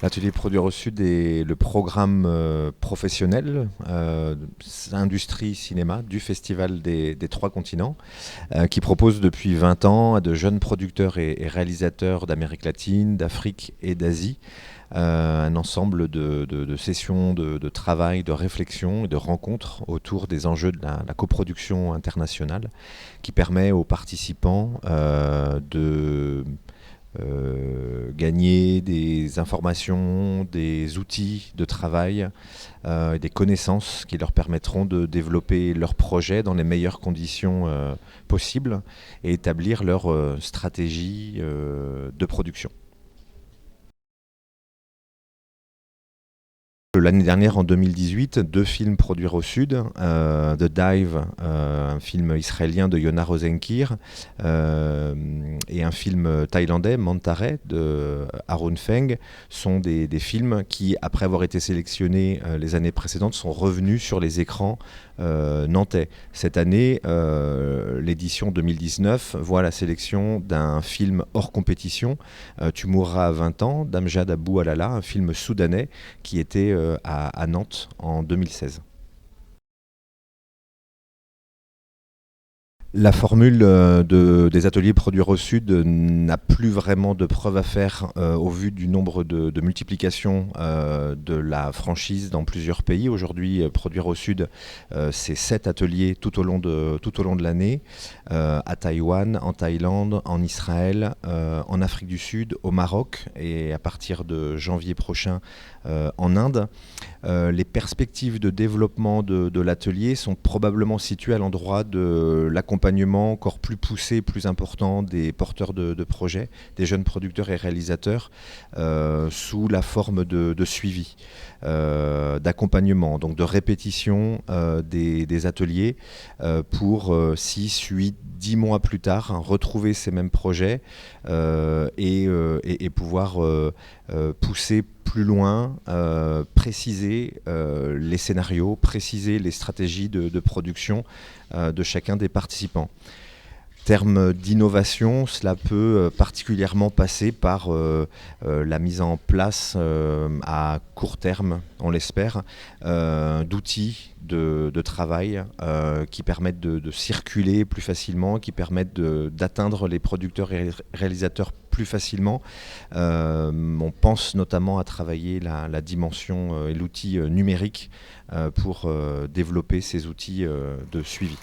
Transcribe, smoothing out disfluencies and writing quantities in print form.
L'atelier Produire au Sud est le programme professionnel industrie cinéma du Festival des Trois Continents qui propose depuis 20 ans à de jeunes producteurs et réalisateurs d'Amérique latine, d'Afrique et d'Asie un ensemble de sessions de travail, de réflexion et de rencontres autour des enjeux de la coproduction internationale qui permet aux participants de gagner des informations, des outils de travail, des connaissances qui leur permettront de développer leurs projets dans les meilleures conditions possibles et établir leur stratégie de production. L'année dernière, en 2018, deux films produits au Sud, The Dive, un film israélien de Yona Rosenkir, et un film thaïlandais, Mantare, de Arun Feng, sont des films qui, après avoir été sélectionnés les années précédentes, sont revenus sur les écrans nantais. Cette année, l'édition 2019 voit la sélection d'un film hors compétition, Tu mourras à 20 ans, d'Amjad Abou Alala, un film soudanais qui était à Nantes en 2016. La formule des ateliers Produire au Sud n'a plus vraiment de preuves à faire au vu du nombre de multiplications de la franchise dans plusieurs pays. Aujourd'hui, Produire au Sud, c'est 7 ateliers tout au long de l'année, à Taïwan, en Thaïlande, en Israël, en Afrique du Sud, au Maroc et à partir de janvier prochain en Inde. Les perspectives de développement de l'atelier sont probablement situées à l'endroit de l'accompagnement encore plus poussé, plus important des porteurs de projets, des jeunes producteurs et réalisateurs, sous la forme de suivi, d'accompagnement, donc de répétition des ateliers pour 6, 8, 10 mois plus tard, retrouver ces mêmes projets et pouvoir pousser plus loin, préciser les scénarios, préciser les stratégies de production de chacun des participants. Terme d'innovation, cela peut particulièrement passer par la mise en place à court terme, on l'espère, d'outils de travail qui permettent de circuler plus facilement, qui permettent d'atteindre les producteurs et réalisateurs plus facilement. On pense notamment à travailler la dimension et l'outil numérique pour développer ces outils de suivi.